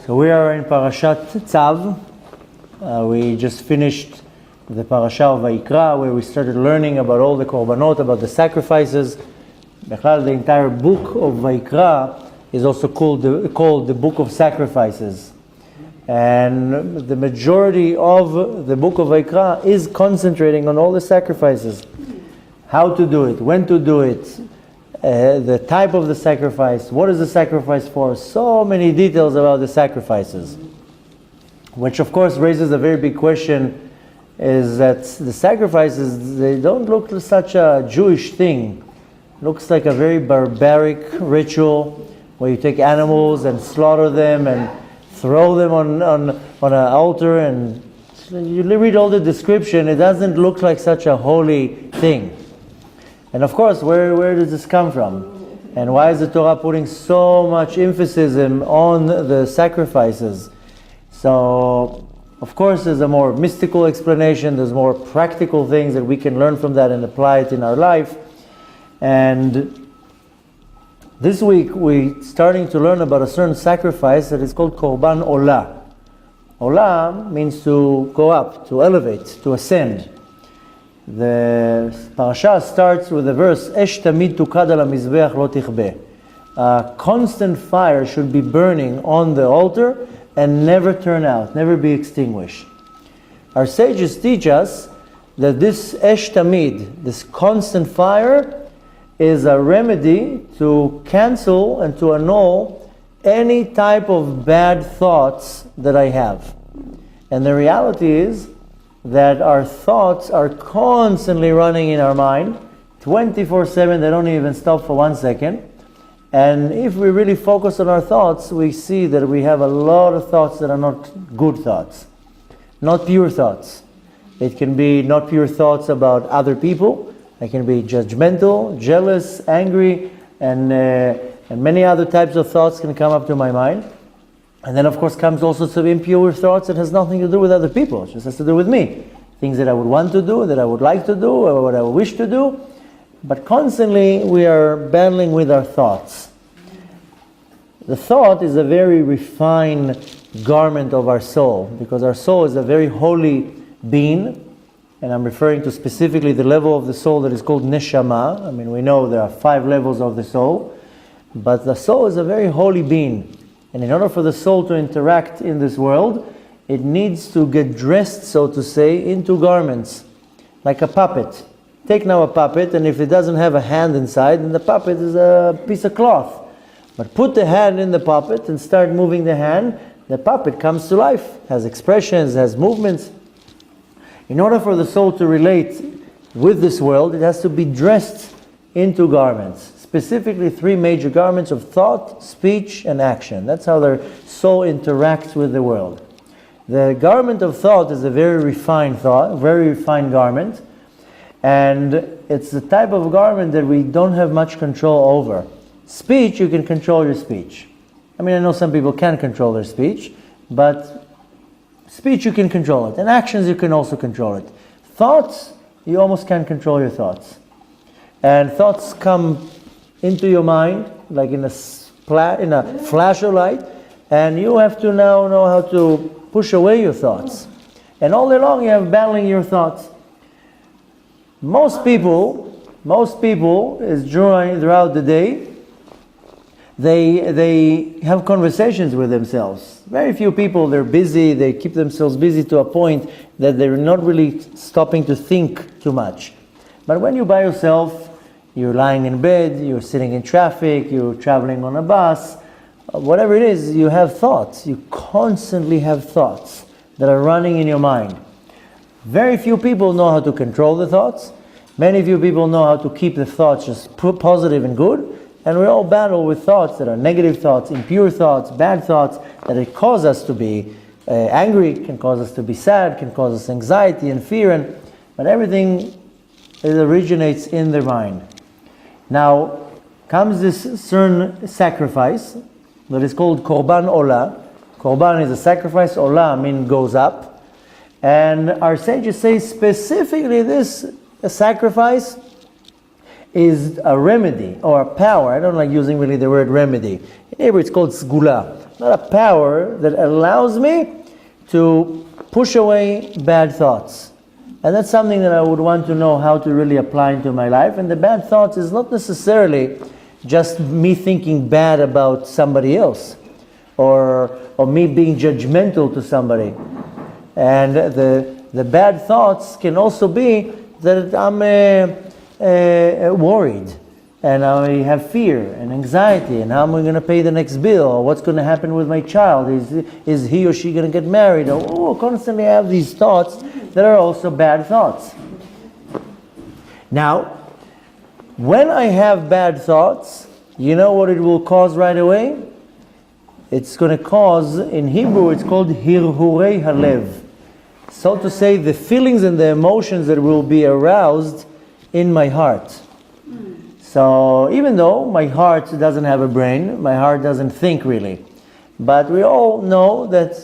So we are in Parashat Tzav. We just finished the Parashat of Vayikra, where we started learning about all the korbanot, about the sacrifices. The entire book of Vayikra is also called the book of sacrifices. And the majority of the book of Vayikra is concentrating on all the sacrifices. How to do it, when to do it, the type of the sacrifice, what is the sacrifice for, so many details about the sacrifices. Which of course raises a very big question, is that the sacrifices, they don't look like such a Jewish thing. It looks like a very barbaric ritual where you take animals and slaughter them and throw them on an altar, and you read all the description, it doesn't look like such a holy thing. And of course, where does this come from? And why is the Torah putting so much emphasis on the sacrifices? So, of course, there's a more mystical explanation, there's more practical things that we can learn from that and apply it in our life. And this week, we're starting to learn about a certain sacrifice that is called Korban Olah. Olah means to go up, to elevate, to ascend. The parasha starts with the verse, Esh tamid tukad al hamizbeach lo tichbeh. A constant fire should be burning on the altar and never turn out, never be extinguished. Our sages teach us that this Esh tamid, this constant fire, is a remedy to cancel and to annul any type of bad thoughts that I have. And the reality is that our thoughts are constantly running in our mind, 24/7, they don't even stop for 1 second. And if we really focus on our thoughts, we see that we have a lot of thoughts that are not good thoughts, not pure thoughts. It can be not pure thoughts about other people. It can be judgmental, jealous, angry, and many other types of thoughts can come up to my mind. And then of course comes also some impure thoughts that has nothing to do with other people. It just has to do with me. Things that I would want to do, that I would like to do, or what I would wish to do. But constantly we are battling with our thoughts. The thought is a very refined garment of our soul, because our soul is a very holy being. And I'm referring to specifically the level of the soul that is called neshama. I mean, we know there are 5 levels of the soul. But the soul is a very holy being. And in order for the soul to interact in this world, it needs to get dressed, so to say, into garments, like a puppet. Take now a puppet, and if it doesn't have a hand inside, then the puppet is a piece of cloth. But put the hand in the puppet and start moving the hand, the puppet comes to life, has expressions, has movements. In order for the soul to relate with this world, it has to be dressed into garments. Specifically 3 major garments of thought, speech, and action. That's how their soul interacts with the world. The garment of thought is a very refined thought, very refined garment, and it's the type of garment that we don't have much control over. Speech, you can control your speech. I mean, I know some people can control their speech, but speech you can control it, and actions you can also control it. Thoughts, you almost can't control your thoughts. And thoughts come into your mind, like in a flash of light, and you have to now know how to push away your thoughts. And all day long you have battling your thoughts. Most people is throughout the day, they have conversations with themselves. Very few people, they're busy, they keep themselves busy to a point that they're not really stopping to think too much. But when you're by yourself, you're lying in bed, you're sitting in traffic, you're traveling on a bus, whatever it is, you have thoughts. You constantly have thoughts that are running in your mind. Very few people know how to control the thoughts. Many few people know how to keep the thoughts just positive and good. And we all battle with thoughts that are negative thoughts, impure thoughts, bad thoughts, that it cause us to be angry, can cause us to be sad, can cause us anxiety and fear. But everything originates in the mind. Now comes this certain sacrifice that is called Korban Olah. Korban is a sacrifice, Olah means goes up. And our sages say specifically this sacrifice is a remedy or a power. I don't like using really the word remedy. In Hebrew it's called sgula. Not a power that allows me to push away bad thoughts. And that's something that I would want to know how to really apply into my life. And the bad thoughts is not necessarily just me thinking bad about somebody else, or me being judgmental to somebody. And the bad thoughts can also be that I'm worried, and I have fear and anxiety, and how am I going to pay the next bill, or what's going to happen with my child, is he or she going to get married, or constantly I have these thoughts that are also bad thoughts. Now, when I have bad thoughts, you know what it will cause right away? It's going to cause, in Hebrew it's called hirhurei halev. So to say, the feelings and the emotions that will be aroused in my heart. So even though my heart doesn't have a brain, my heart doesn't think really, but we all know that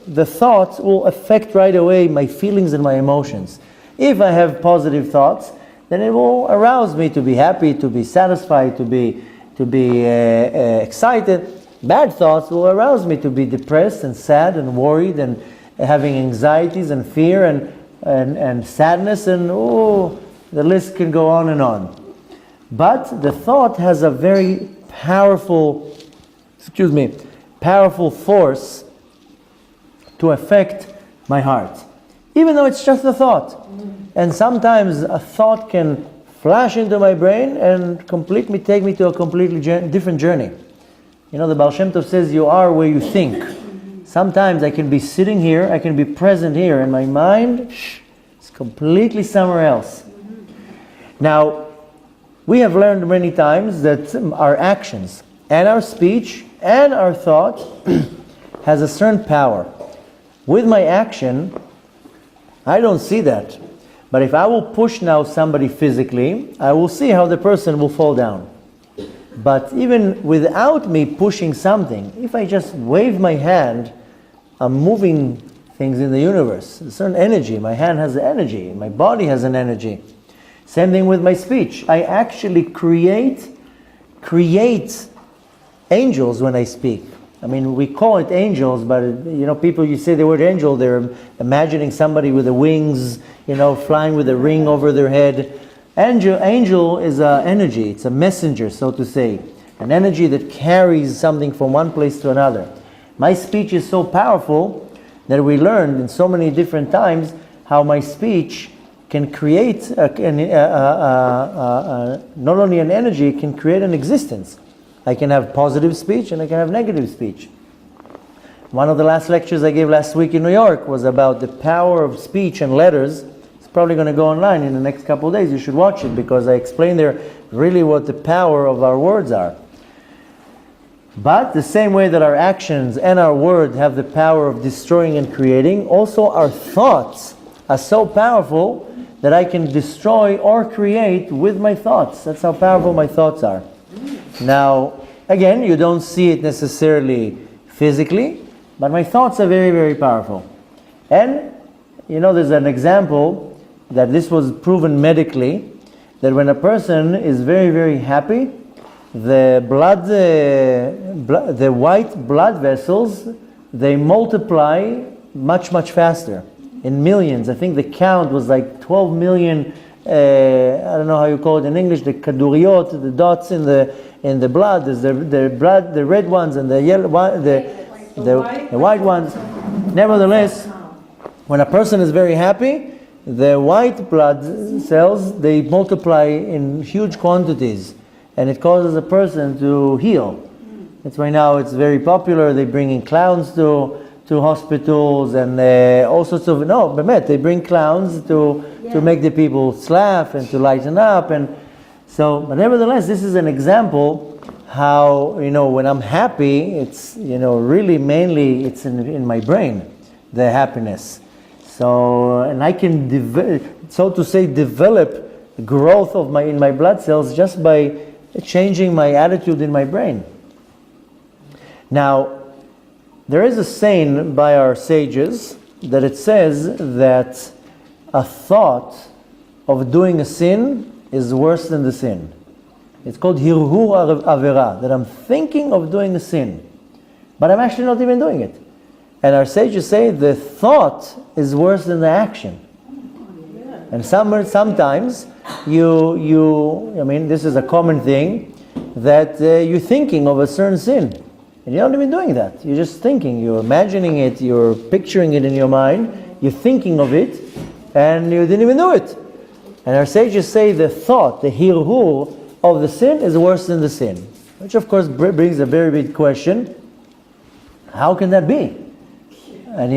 the thoughts will affect right away my feelings and my emotions. If I have positive thoughts, then it will arouse me to be happy, to be satisfied, to be excited. Bad thoughts will arouse me to be depressed and sad and worried and having anxieties and fear and sadness, and the list can go on and on. But the thought has a very powerful force to affect my heart, even though it's just a thought. And sometimes a thought can flash into my brain and take me to a completely different journey. You know, the Baal Shem Tov says you are where you think. Sometimes I can be sitting here, I can be present here, and my mind is completely somewhere else. Now, we have learned many times that our actions and our speech and our thought has a certain power. With my action, I don't see that. But if I will push now somebody physically, I will see how the person will fall down. But even without me pushing something, if I just wave my hand, I'm moving things in the universe. A certain energy. My hand has energy. My body has an energy. Same thing with my speech. I actually create angels when I speak. I mean, we call it angels, but people, you say the word angel, they're imagining somebody with the wings, flying with a ring over their head. Angel is an energy. It's a messenger, so to say. An energy that carries something from one place to another. My speech is so powerful that we learned in so many different times how my speech can create not only an energy, it can create an existence. I can have positive speech and I can have negative speech. One of the last lectures I gave last week in New York was about the power of speech and letters. It's probably going to go online in the next couple of days. You should watch it because I explain there really what the power of our words are. But the same way that our actions and our words have the power of destroying and creating, also our thoughts are so powerful that I can destroy or create with my thoughts. That's how powerful my thoughts are. Now, again, you don't see it necessarily physically, but my thoughts are very, very powerful. And, there's an example that this was proven medically, that when a person is very, very happy, the white blood vessels, they multiply much, much faster, in millions. I think the count was like 12 million, I don't know how you call it in English, the kaduriyot, the dots in the blood. There's the red ones and the yellow, the white ones. Nevertheless, when a person is very happy, the white blood cells, they multiply in huge quantities, and it causes a person to heal. That's why now it's very popular. They bring in clowns to hospitals and all sorts of, they bring clowns to make the people laugh and to lighten up. And so, but nevertheless, this is an example how, when I'm happy, it's, really mainly it's in my brain, the happiness. So, and I can, develop growth in my blood cells just by changing my attitude in my brain. Now, there is a saying by our sages that it says that a thought of doing a sin is worse than the sin. It's called hirhur avera, that I'm thinking of doing a sin, but I'm actually not even doing it. And our sages say the thought is worse than the action. And sometimes this is a common thing, that you're thinking of a certain sin, and you're not even doing that. You're just thinking, you're imagining it, you're picturing it in your mind, you're thinking of it, and you didn't even do it. And our sages say the thought, the hirhur of the sin is worse than the sin. Which of course brings a very big question. How can that be? And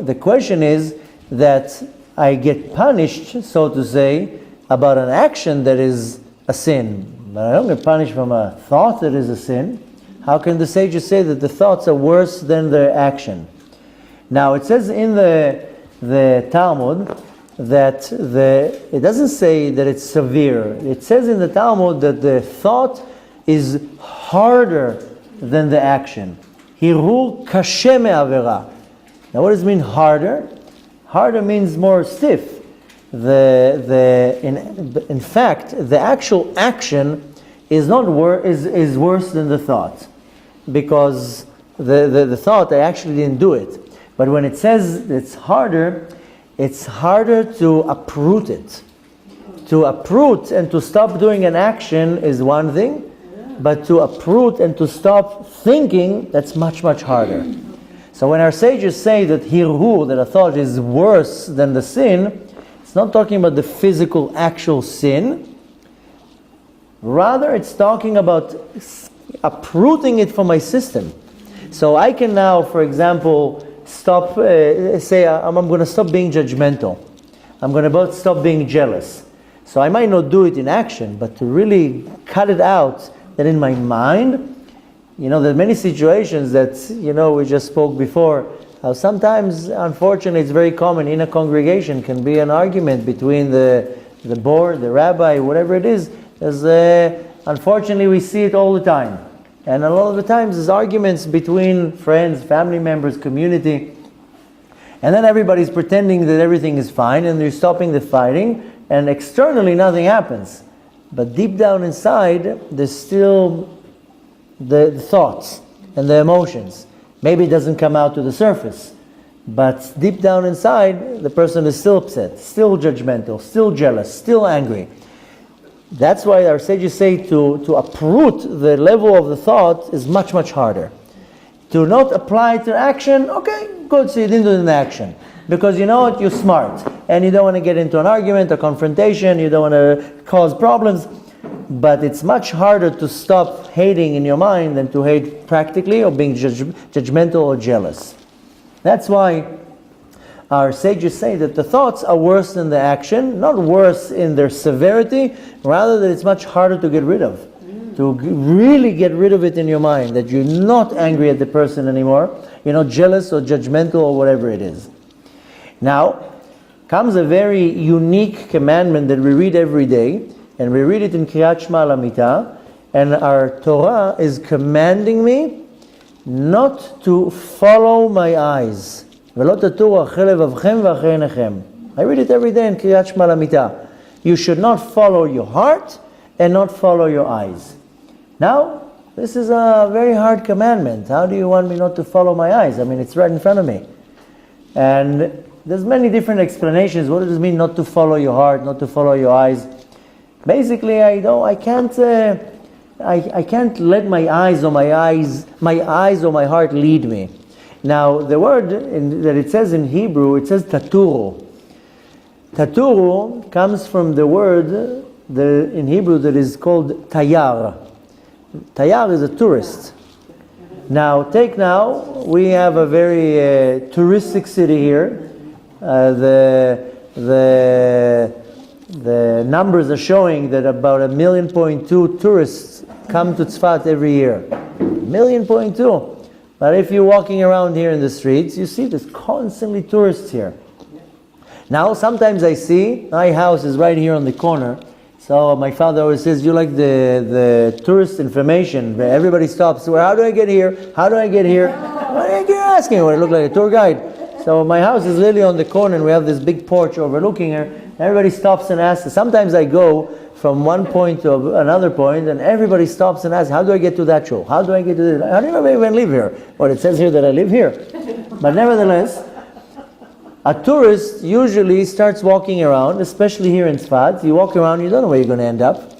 the question is that I get punished, so to say, about an action that is a sin. But I don't get punished from a thought that is a sin. How can the sages say that the thoughts are worse than the action? Now it says in the Talmud that it doesn't say that it's severe. It says in the Talmud that the thought is harder than the action. Hirhur kashe me'avera. Now what does it mean harder? Harder means more stiff. In fact, the actual action is worse than the thought, because the thought I actually didn't do it. But when it says it's harder to uproot it. To uproot and to stop doing an action is one thing, but to uproot and to stop thinking, that's much, much harder. So when our sages say that hirhur, that a thought is worse than the sin, it's not talking about the physical, actual sin. Rather, it's talking about uprooting it from my system. So I can now, for example, stop, say I'm going to stop being judgmental. I'm going to stop being jealous. So I might not do it in action, but to really cut it out, that in my mind, there are many situations that, we just spoke before, how sometimes, unfortunately, it's very common in a congregation, can be an argument between the board, the rabbi, whatever it is. Unfortunately, we see it all the time. And a lot of the times there's arguments between friends, family members, community. And then everybody's pretending that everything is fine and they're stopping the fighting, and externally nothing happens. But deep down inside, there's still the thoughts and the emotions. Maybe it doesn't come out to the surface, but deep down inside, the person is still upset, still judgmental, still jealous, still angry. That's why our sages say to uproot the level of the thought is much, much harder. To not apply it to action, okay, good, so you didn't do it in action. Because you know what, you're smart, and you don't want to get into an argument, a confrontation, you don't want to cause problems. But it's much harder to stop hating in your mind than to hate practically or being judgmental or jealous. That's why our sages say that the thoughts are worse than the action, not worse in their severity, rather that it's much harder to get rid of. To really get rid of it in your mind, that you're not angry at the person anymore, you're not jealous or judgmental or whatever it is. Now, comes a very unique commandment that we read every day, and we read it in Kriyat Shema Lamita, and our Torah is commanding me not to follow my eyes. I read it every day in Kriyat Shema Lamita. You should not follow your heart and not follow your eyes. Now, this is a very hard commandment. How do you want me not to follow my eyes? I mean, it's right in front of me. And there's many different explanations. What does it mean not to follow your heart, not to follow your eyes? Basically, I can't let my eyes or my heart lead me. Now, the word that it says in Hebrew, it says taturu. Taturu comes from the word in Hebrew that is called tayar. Tayar is a tourist. Now, we have a very touristic city here. The numbers are showing that about 1.2 million tourists come to Tzfat every year. 1.2 million. But if you're walking around here in the streets, you see there's constantly tourists here. Now, sometimes I see, my house is right here on the corner, so my father always says, you like the tourist information, where everybody stops, well, how do I get here? How do I get here? You're asking, what I look like a tour guide. So my house is literally on the corner, and we have this big porch overlooking her. Everybody stops and asks. Sometimes I go from one point to another point, and everybody stops and asks, how do I get to that shul? How do I get to this? How do I even live here? Well, it says here that I live here. But nevertheless, a tourist usually starts walking around, especially here in Tzfat. You walk around, you don't know where you're going to end up.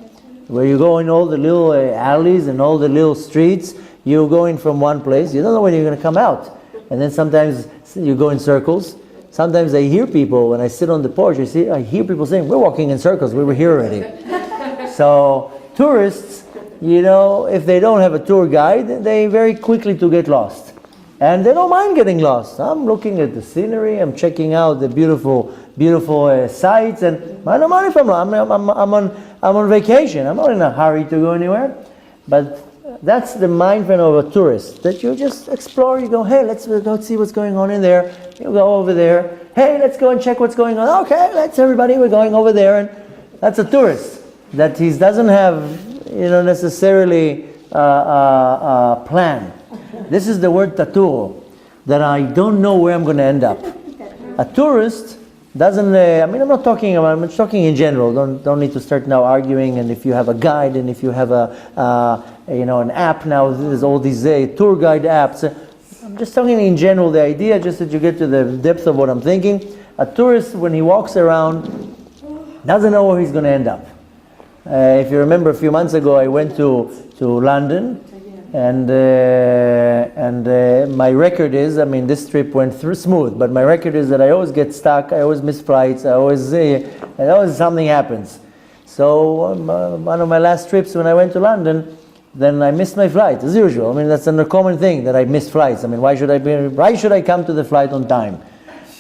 Where you go in all the little alleys and all the little streets, you're going from one place, you don't know when you're going to come out. And then sometimes you go in circles. Sometimes I hear people, when I sit on the porch, I hear people saying, we're walking in circles, we were here already. So tourists, if they don't have a tour guide, they very quickly to get lost. And they don't mind getting lost. I'm looking at the scenery, I'm checking out the beautiful sights, and I don't mind if I'm on vacation. I'm not in a hurry to go anywhere. But that's the mind frame of a tourist, that you just explore, you go, hey, let's go see what's going on in there. You go over there, hey, let's go and check what's going on. Okay, everybody, we're going over there. And that's a tourist, that he doesn't have, necessarily a plan. This is the word taturo, that I don't know where I'm going to end up. A tourist doesn't, I'm not talking about, I'm talking in general. Don't need to start now arguing, and if you have a guide, and if you have an app now, there's all these tour guide apps. I'm just talking in general, the idea, just that you get to the depth of what I'm thinking. A tourist, when he walks around, doesn't know where he's going to end up. If you remember, a few months ago, I went to London, and my record is, this trip went through smooth, but my record is that I always get stuck, I always miss flights, always something happens. So one of my last trips when I went to London, then I missed my flight, as usual. That's a common thing, that I miss flights. Why should I come to the flight on time?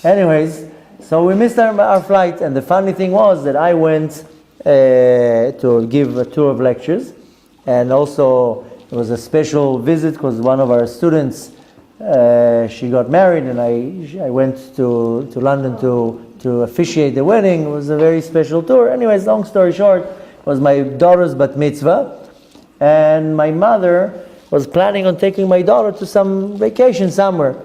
Anyways, so we missed our flight, and the funny thing was that I went to give a tour of lectures, and also it was a special visit because one of our students, she got married, and I went to London to officiate the wedding. It was a very special tour. Anyways, long story short, it was my daughter's bat mitzvah, and my mother was planning on taking my daughter to some vacation somewhere.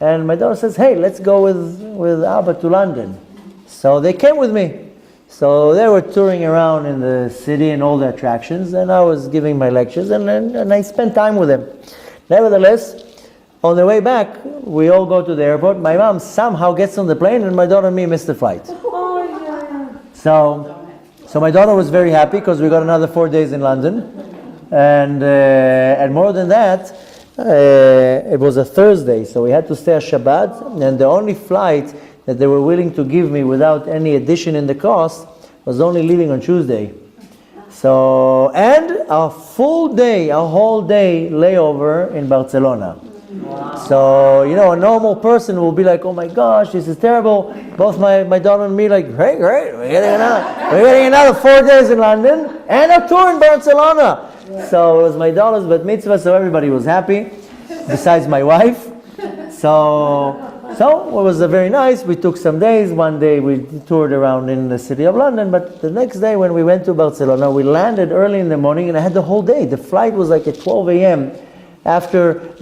And my daughter says, hey, let's go with Abba to London. So they came with me. So they were touring around in the city and all the attractions, and I was giving my lectures, and I spent time with them. Nevertheless, on the way back, we all go to the airport. My mom somehow gets on the plane, and my daughter and me missed the flight. Oh, yeah. So my daughter was very happy because we got another 4 days in London. And more than that, it was a Thursday, so we had to stay a Shabbat, and the only flight that they were willing to give me without any addition in the cost was only leaving on Tuesday. So, and a whole day layover in Barcelona. Wow. So, a normal person will be like, oh my gosh, this is terrible. Both my daughter and me like, hey, great, we're getting another 4 days in London and a tour in Barcelona. So it was my daughter's bat mitzvah, so everybody was happy, besides my wife. So it was very nice. We took some days. One day we toured around in the city of London, but the next day when we went to Barcelona, we landed early in the morning, and I had the whole day. The flight was like at 12 a.m. after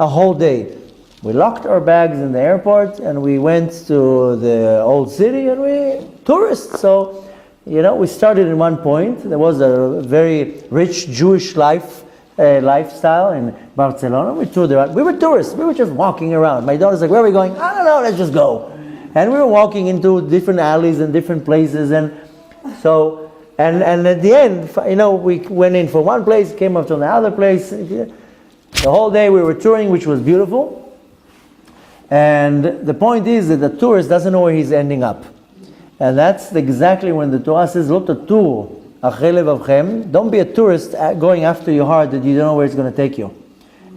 a whole day. We locked our bags in the airport, and we went to the old city, and we tourists. So, we started in one point. There was a very rich Jewish lifestyle in Barcelona. We toured around. We were tourists. We were just walking around. My daughter's like, where are we going? I don't know, let's just go. And we were walking into different alleys and different places. And so, and at the end, we went in for one place, came up to another place. The whole day we were touring, which was beautiful. And the point is that the tourist doesn't know where he's ending up. And that's exactly when the Torah says, Lo taturu achei levavchem. Don't be a tourist going after your heart that you don't know where it's going to take you.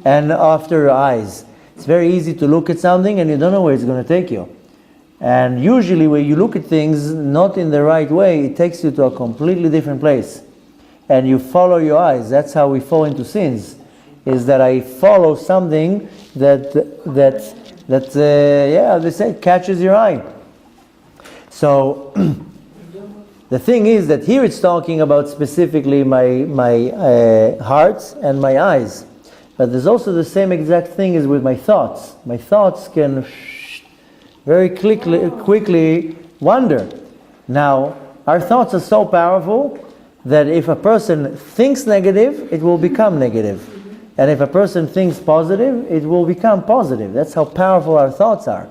And after your eyes. It's very easy to look at something and you don't know where it's going to take you. And usually when you look at things not in the right way, it takes you to a completely different place. And you follow your eyes. That's how we fall into sins. Is that I follow something that they say catches your eye. So the thing is that here it's talking about specifically my heart and my eyes. But there's also the same exact thing as with my thoughts. My thoughts can very quickly wander. Now, our thoughts are so powerful that if a person thinks negative, it will become negative. And if a person thinks positive, it will become positive. That's how powerful our thoughts are.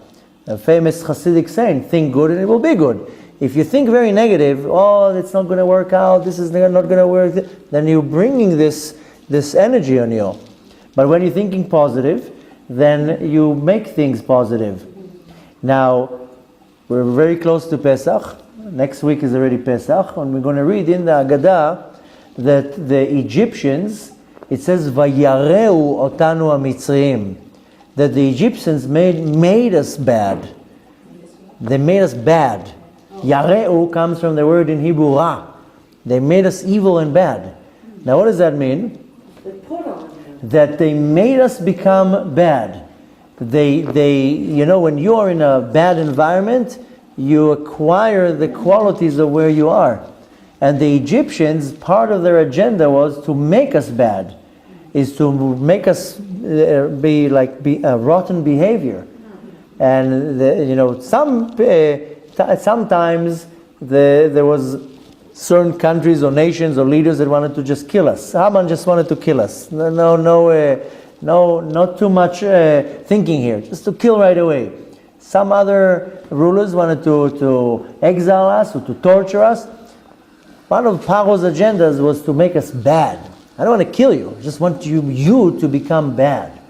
A famous Hasidic saying, think good and it will be good. If you think very negative, oh, it's not going to work out, this is not going to work, then you're bringing this energy on you. But when you're thinking positive, then you make things positive. Now, we're very close to Pesach. Next week is already Pesach, and we're going to read in the Haggadah that the Egyptians, it says, Vayareu otanu ha-Mitzrayim, that the Egyptians made us bad. They made us bad. Yareu comes from the word in Hebrew, ra. They made us evil and bad. Now what does that mean? That they made us become bad. They, when you are in a bad environment, you acquire the qualities of where you are. And the Egyptians, part of their agenda was to make us bad, is to make us be rotten behavior. And sometimes there was certain countries or nations or leaders that wanted to just kill us. Haman just wanted to kill us. No, not too much thinking here. Just to kill right away. Some other rulers wanted to exile us or to torture us. One of Paro's agendas was to make us bad. I don't want to kill you. I just want you to become bad.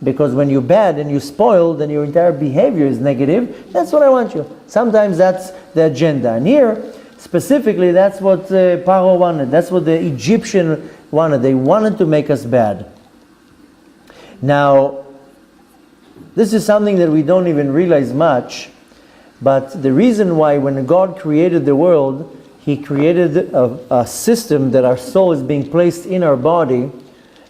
Because when you're bad and you're spoiled and your entire behavior is negative, that's what I want you. Sometimes that's the agenda. And here, specifically, that's what Paro wanted. That's what the Egyptian wanted. They wanted to make us bad. Now, this is something that we don't even realize much, but the reason why when God created the world, He created a system that our soul is being placed in our body,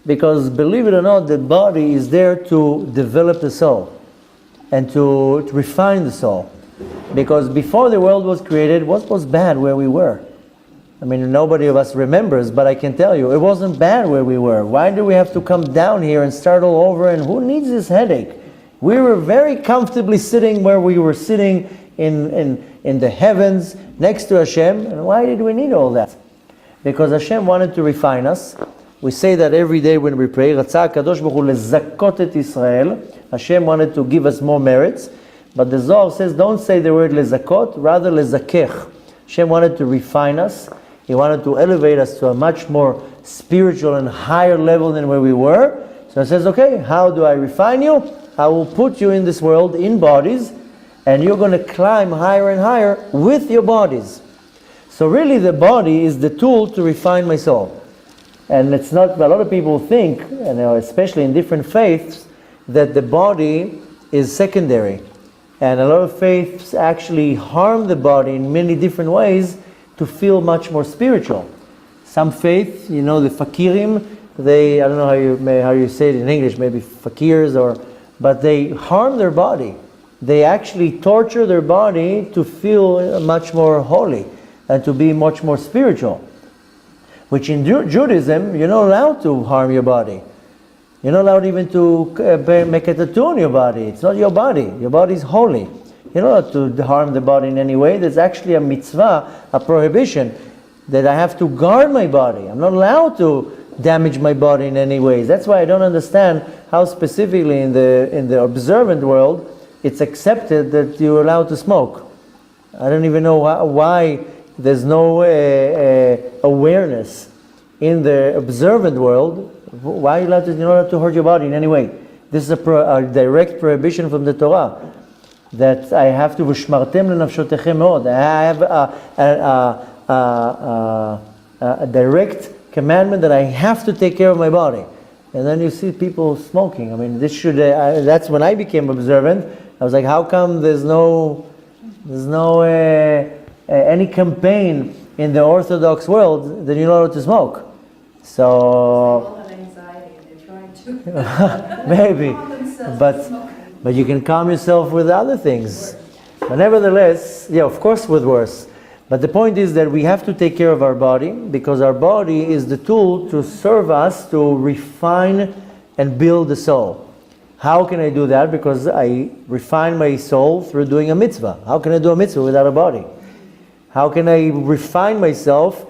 because believe it or not, the body is there to develop the soul and to refine the soul. Because before the world was created, what was bad where we were? I mean, nobody of us remembers, but I can tell you, it wasn't bad where we were. Why do we have to come down here and start all over, and who needs this headache? We were very comfortably sitting where we were sitting in the heavens next to Hashem, and why did we need all that? Because Hashem wanted to refine us. We say that every day when we pray, Ratzah HaKadosh Baruch Hu lezakot et Israel. Hashem wanted to give us more merits, but the Zohar says don't say the word lezakot, rather lezakech. Hashem wanted to refine us. He wanted to elevate us to a much more spiritual and higher level than where we were. So He says, okay, how do I refine you? I will put you in this world in bodies, and you're going to climb higher and higher with your bodies. So really the body is the tool to refine my soul. And it's not, a lot of people think, especially in different faiths, that the body is secondary. And a lot of faiths actually harm the body in many different ways to feel much more spiritual. Some faiths, the fakirim, I don't know how you say it in English, maybe fakirs, but they harm their body. They actually torture their body to feel much more holy and to be much more spiritual. Which in Judaism, you're not allowed to harm your body. You're not allowed even to make a tattoo on your body. It's not your body. Your body is holy. You're not allowed to harm the body in any way. There's actually a mitzvah, a prohibition, that I have to guard my body. I'm not allowed to damage my body in any ways. That's why I don't understand how specifically in the observant world, it's accepted that you're allowed to smoke. I don't even know why there's no awareness in the observant world. Why are you allowed to, you're not allowed to hurt your body in any way? This is a direct prohibition from the Torah, that I have to v'shmartem lenafshotechem meod. I have a direct commandment that I have to take care of my body. And then you see people smoking. I mean, this should. That's when I became observant. I was like, how come there's no any campaign in the Orthodox world that you're not allowed to smoke? So anxiety, they're trying to maybe, but you can calm yourself with other things. But nevertheless, of course, with worse. But the point is that we have to take care of our body, because our body is the tool to serve us to refine and build the soul. How can I do that? Because I refine my soul through doing a mitzvah. How can I do a mitzvah without a body? How can I refine myself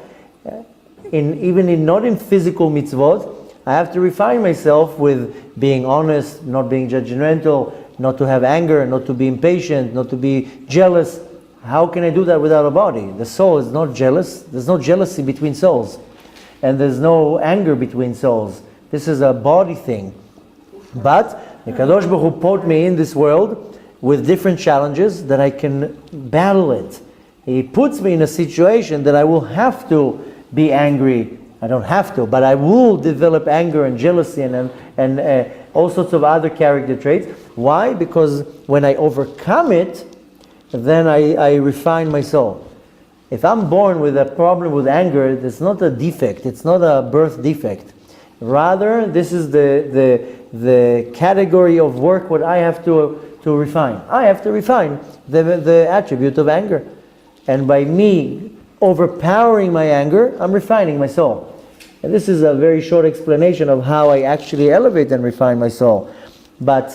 not in physical mitzvot, I have to refine myself with being honest, not being judgmental, not to have anger, not to be impatient, not to be jealous. How can I do that without a body? The soul is not jealous. There's no jealousy between souls. And there's no anger between souls. This is a body thing. But the Kadosh Baruch Hu put me in this world with different challenges that I can battle it. He puts me in a situation that I will have to be angry. I don't have to, but I will develop anger and jealousy and all sorts of other character traits. Why? Because when I overcome it, then I refine my soul. If I'm born with a problem with anger, it's not a defect. It's not a birth defect. Rather, this is the category of work what I have to refine. I have to refine the attribute of anger. And by me overpowering my anger, I'm refining my soul. And this is a very short explanation of how I actually elevate and refine my soul. But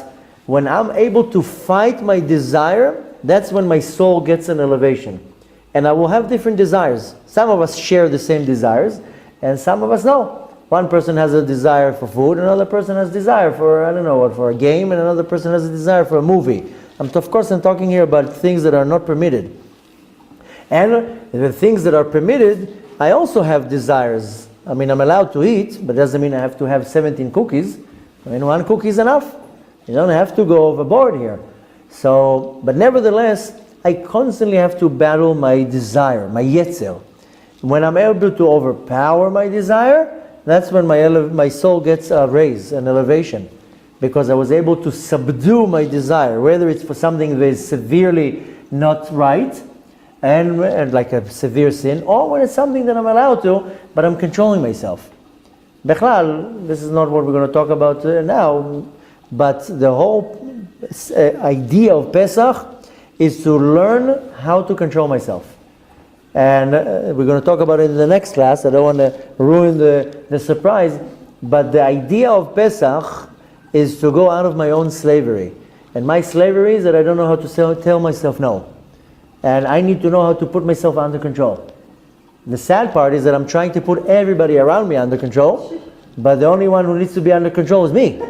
when I'm able to fight my desire, that's when my soul gets an elevation. And I will have different desires. Some of us share the same desires, and some of us no. One person has a desire for food, another person has a desire for, I don't know what, for a game, and another person has a desire for a movie. Of course, I'm talking here about things that are not permitted. And the things that are permitted, I also have desires. I mean, I'm allowed to eat, but doesn't mean I have to have 17 cookies. I mean, one cookie is enough. You don't have to go overboard here. So, but nevertheless, I constantly have to battle my desire, my yetzer. When I'm able to overpower my desire, that's when my soul gets a raise, an elevation. Because I was able to subdue my desire, whether it's for something that is severely not right, and like a severe sin, or when it's something that I'm allowed to, but I'm controlling myself. Bechlal, this is not what we're going to talk about now, but the whole idea of Pesach is to learn how to control myself. And we're going to talk about it in the next class. I don't want to ruin the surprise, but the idea of Pesach is to go out of my own slavery. And my slavery is that I don't know how to tell myself no. And I need to know how to put myself under control. The sad part is that I'm trying to put everybody around me under control, but the only one who needs to be under control is me,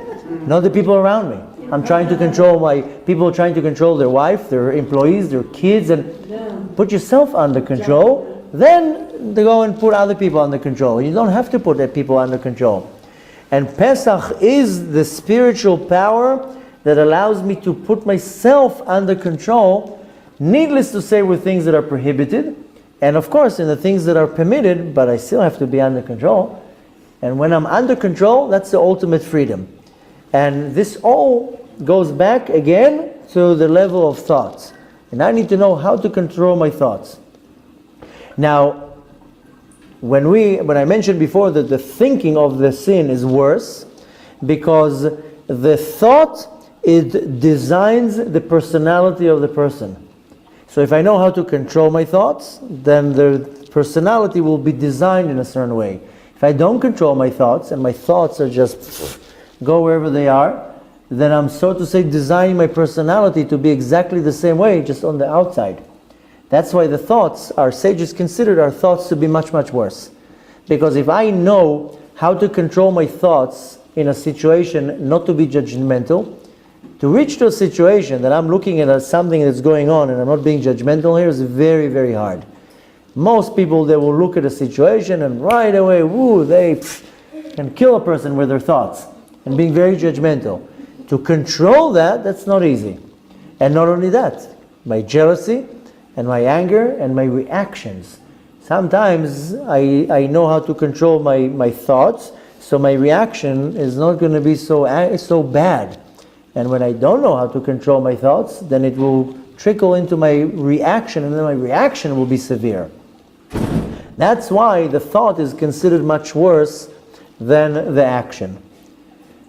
not the people around me. I'm trying to control people are trying to control their wife, their employees, their kids, and put yourself under control. Then they go and put other people under control. You don't have to put people under control. And Pesach is the spiritual power that allows me to put myself under control, needless to say with things that are prohibited, and of course in the things that are permitted, but I still have to be under control. And when I'm under control, that's the ultimate freedom. And this all goes back again to the level of thoughts. And I need to know how to control my thoughts. Now, when I mentioned before that the thinking of the sin is worse, because the thought, it designs the personality of the person. So if I know how to control my thoughts, then the personality will be designed in a certain way. If I don't control my thoughts, and my thoughts are just go wherever they are, then I'm, so to say, designing my personality to be exactly the same way, just on the outside. That's why the thoughts, our sages considered our thoughts to be much, much worse. Because if I know how to control my thoughts in a situation, not to be judgmental, to reach to a situation that I'm looking at as something that's going on and I'm not being judgmental here is very, very hard. Most people, they will look at a situation and right away, they can kill a person with their thoughts and being very judgmental. To control that, that's not easy. And not only that, my jealousy and my anger and my reactions. Sometimes I know how to control my thoughts, so my reaction is not going to be so bad. And when I don't know how to control my thoughts, then it will trickle into my reaction, and then my reaction will be severe. That's why the thought is considered much worse than the action.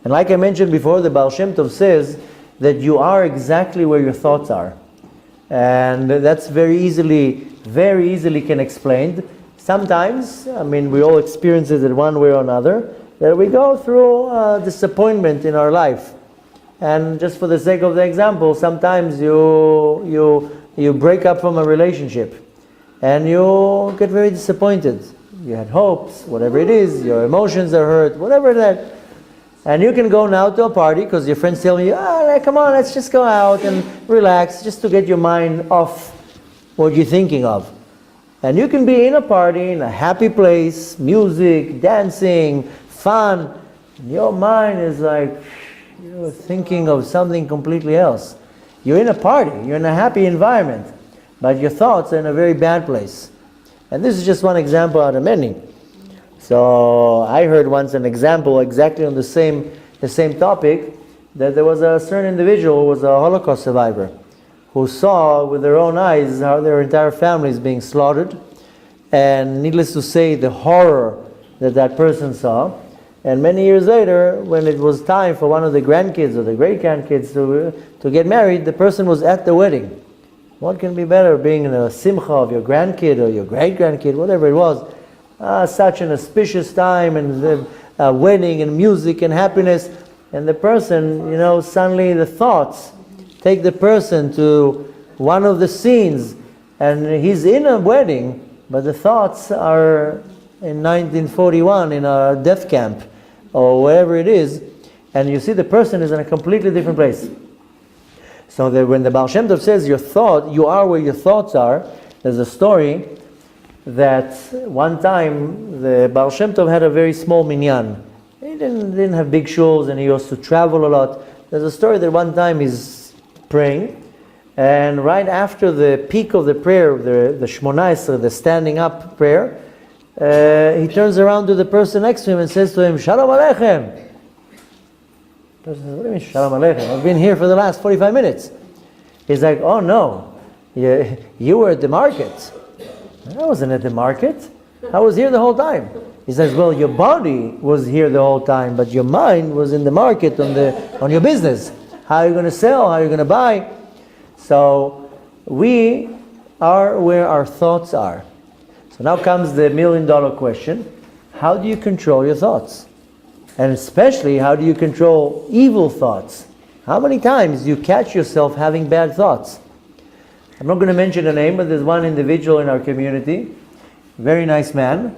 And like I mentioned before, the Baal Shem Tov says that you are exactly where your thoughts are. And that's very easily can explained. Sometimes, we all experience it in one way or another, that we go through disappointment in our life. And just for the sake of the example, sometimes you break up from a relationship and you get very disappointed. you had hopes, whatever it is, your emotions are hurt, whatever that. And you can go now to a party because your friends tell you, come on, let's just go out and relax, just to get your mind off what you're thinking of. And you can be in a party, in a happy place, music, dancing, fun. And your mind is like, you're thinking of something completely else. You're in a party, you're in a happy environment, but your thoughts are in a very bad place. And this is just one example out of many. So I heard once an example exactly on the same topic, that there was a certain individual who was a Holocaust survivor who saw with their own eyes how their entire family is being slaughtered, and needless to say the horror that person saw. And many years later, when it was time for one of the grandkids or the great-grandkids to get married, the person was at the wedding. What can be better, being in a simcha of your grandkid or your great-grandkid, whatever it was. Such an auspicious time, and the wedding and music and happiness. And the person, suddenly the thoughts take the person to one of the scenes, and he's in a wedding, but the thoughts are in 1941 in a death camp or wherever it is, and you see the person is in a completely different place. So that when the Baal Shem Tov says you are where your thoughts are, there's a story that one time the Baal Shem Tov had a very small minyan. He didn't have big shuls, and he used to travel a lot. There's a story that one time he's praying, and right after the peak of the prayer, the Shmona Esrei, the standing up prayer, he turns around to the person next to him and says to him, Shalom Aleichem. The person says, what do you mean Shalom Aleichem? I've been here for the last 45 minutes. He's like, oh no, you were at the market. I wasn't at the market. I was here the whole time. He says, well, your body was here the whole time, but your mind was in the market on your business. How are you going to sell? How are you going to buy? So we are where our thoughts are. So now comes the $1 million question. How do you control your thoughts? And especially, how do you control evil thoughts? How many times do you catch yourself having bad thoughts? I'm not going to mention a name, but there's one individual in our community, very nice man.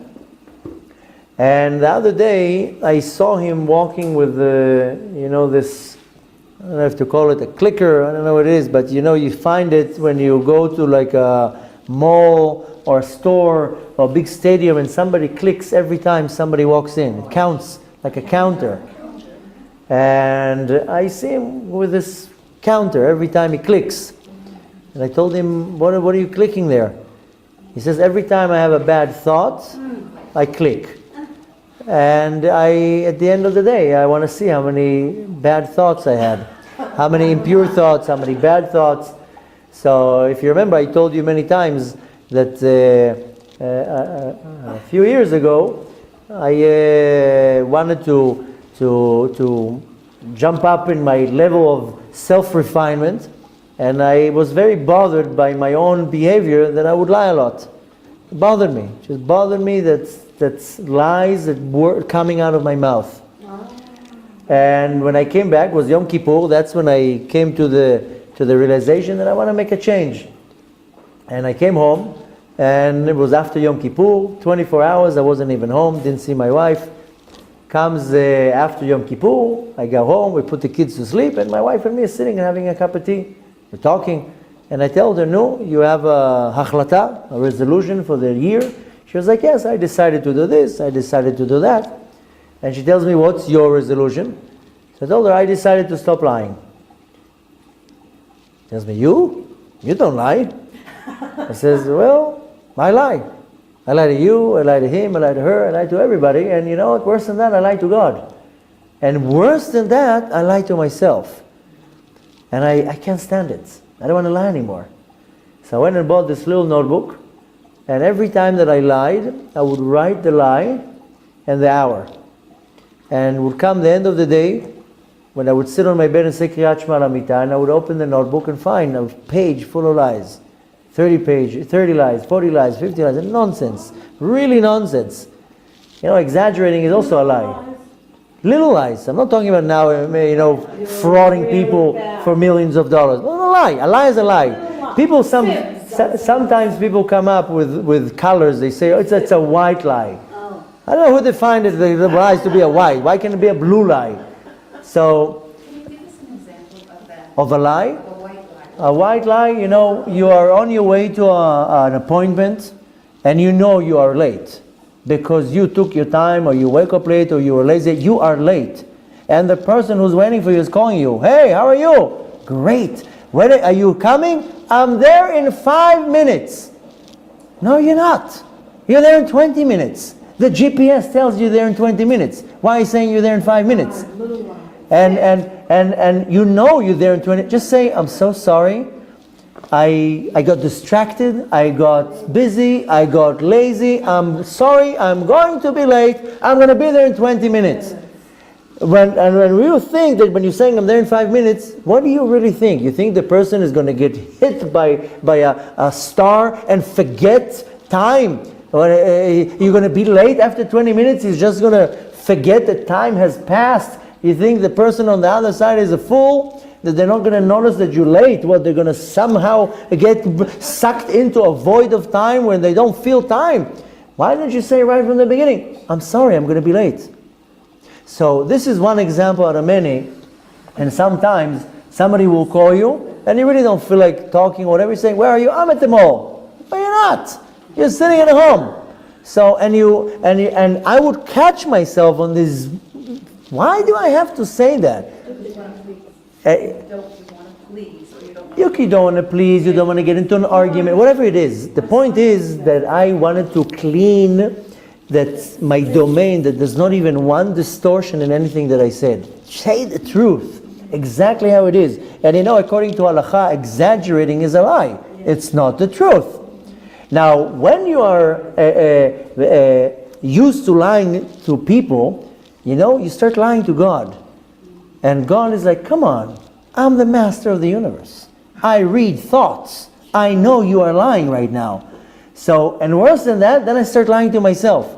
And the other day, I saw him walking with this, I don't know if to call it a clicker, I don't know what it is, but you find it when you go to like a mall or a store or a big stadium, and somebody clicks every time somebody walks in. It counts like a counter. And I see him with this counter every time he clicks. And I told him, what are you clicking there? He says, every time I have a bad thought, I click. And at the end of the day, I want to see how many bad thoughts I had. How many impure thoughts, how many bad thoughts. So if you remember, I told you many times that a few years ago, I wanted to jump up in my level of self-refinement. And I was very bothered by my own behavior that I would lie a lot. It bothered me. It just bothered me that lies that were coming out of my mouth. And when I came back, it was Yom Kippur. That's when I came to the realization that I want to make a change. And I came home, and it was after Yom Kippur, 24 hours. I wasn't even home, didn't see my wife. Comes after Yom Kippur, I go home, we put the kids to sleep, and my wife and me are sitting and having a cup of tea. We're talking, and I told her, no, you have a hachlata, a resolution for the year. She was like, yes, I decided to do this, I decided to do that. And she tells me, what's your resolution? So I told her, I decided to stop lying. She tells me, you? You don't lie. I says, well, I lie. I lie to you, I lie to him, I lie to her, I lie to everybody, and you know what, worse than that, I lie to God. And worse than that, I lie to myself. And I can't stand it. I don't want to lie anymore. So I went and bought this little notebook, and every time that I lied, I would write the lie and the hour. And would come the end of the day, when I would sit on my bed and say Kriyat Shema L'Amita, and I would open the notebook and find a page full of lies. 30 lies, 40 lies, 50 lies, and nonsense. Really nonsense. Exaggerating is also a lie. Little lies. I'm not talking about now, frauding people for millions of dollars. No, a lie. A lie is a lie. People, some sometimes people come up with colors. They say, oh, it's a white lie. Oh. I don't know who defined it, the lies to be a white. Why can't it be a blue lie? So, Can you give us an example of that? of a lie? Of a white lie. A white lie, you are on your way to an appointment and you know you are late because you took your time or you wake up late or you were lazy. You are late. And the person who's waiting for you is calling you. Hey, how are you? Great. When are you coming? I'm there in 5 minutes. No, you're not. You're there in 20 minutes. The GPS tells you there in 20 minutes. Why are you saying you're there in 5 minutes? Little lie. And you know you're there in 20. Just say, I'm so sorry. I got distracted. I got busy. I got lazy. I'm sorry. I'm going to be late. I'm going to be there in 20 minutes. When you think that when you're saying I'm there in 5 minutes, what do you really think? You think the person is going to get hit by a star and forget time? Or you're going to be late after 20 minutes? He's just going to forget that time has passed? You think the person on the other side is a fool? That they're not going to notice that you're late? What, they're going to somehow get sucked into a void of time when they don't feel time? Why didn't you say right from the beginning, I'm sorry, I'm going to be late? So this is one example out of many. And sometimes somebody will call you and you really don't feel like talking or whatever. You're saying, where are you? I'm at the mall. But you're not. You're sitting at home. So, and I would catch myself on this. Why do I have to say that? You want to please. You want to please, or you don't want You don't want to please, you don't want to get into an argument, whatever it is. The point is that I wanted to clean that my domain, that there's not even one distortion in anything that I said. Say the truth, exactly how it is. And according to halakha, exaggerating is a lie. It's not the truth. Now, when you are used to lying to people, you start lying to God. And God is like, come on, I'm the master of the universe. I read thoughts. I know you are lying right now. So, and worse than that, then I start lying to myself.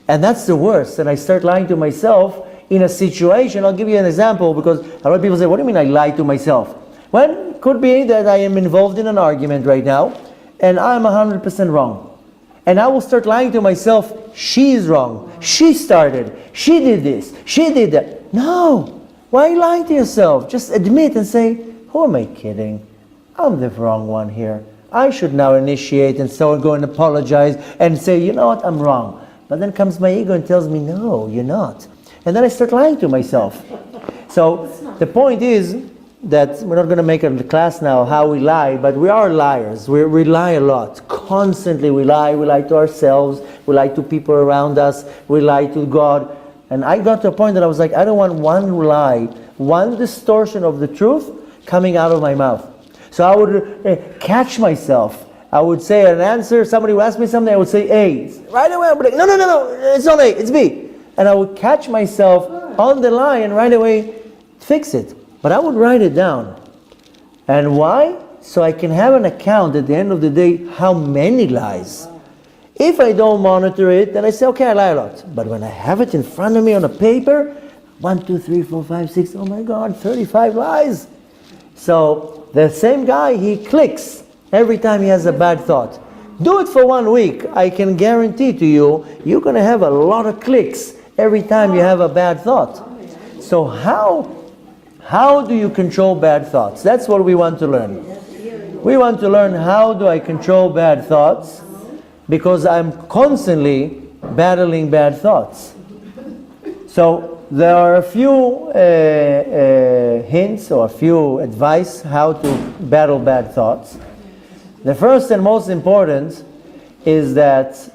And that's the worst, that I start lying to myself in a situation. I'll give you an example, because a lot of people say, what do you mean I lie to myself? Well, it could be that I am involved in an argument right now, and I'm 100% wrong. And I will start lying to myself, she's wrong, she started, she did this, she did that. No! Why are you lying to yourself? Just admit and say, who am I kidding? I'm the wrong one here. I should now initiate and so go and apologize and say, you know what, I'm wrong. But then comes my ego and tells me, no, you're not. And then I start lying to myself. So the point is that we're not going to make a class now how we lie, but we are liars. We lie a lot. Constantly we lie. We lie to ourselves. We lie to people around us. We lie to God. And I got to a point that I was like, I don't want one lie, one distortion of the truth coming out of my mouth. So I would catch myself. I would say an answer, somebody would ask me something, I would say A. Right away I would be like, no, it's not A, it's B. And I would catch myself on the lie and right away fix it. But I would write it down. And why? So I can have an account at the end of the day, how many lies. If I don't monitor it, then I say, okay, I lie a lot. But when I have it in front of me on a paper, 1, 2, 3, 4, 5, 6, oh my God, 35 lies. So the same guy, he clicks every time he has a bad thought. Do it for 1 week. I can guarantee to you, you're going to have a lot of clicks every time you have a bad thought. So how do you control bad thoughts? That's what we want to learn. We want to learn how do I control bad thoughts, because I'm constantly battling bad thoughts. So there are a few hints or a few advice how to battle bad thoughts. The first and most important is that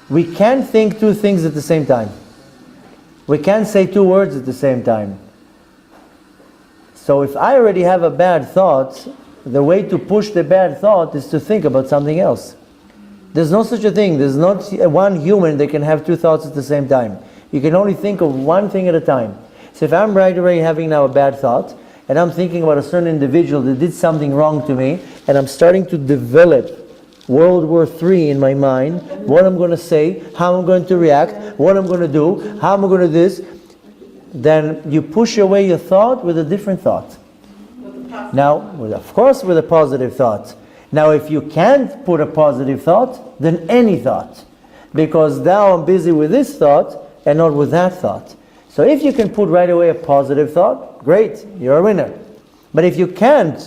we can't think two things at the same time. We can't say two words at the same time. So if I already have a bad thought, the way to push the bad thought is to think about something else. There's no such a thing. There's not one human that can have two thoughts at the same time. You can only think of one thing at a time. So if I'm right away having now a bad thought, and I'm thinking about a certain individual that did something wrong to me, and I'm starting to develop World War III in my mind, what I'm going to say, how I'm going to react, what I'm going to do, how I'm going to do this, then you push away your thought with a different thought. Now, of course with a positive thought. Now, if you can't put a positive thought, then any thought. Because now I'm busy with this thought and not with that thought. So if you can put right away a positive thought, great, you're a winner. But if you can't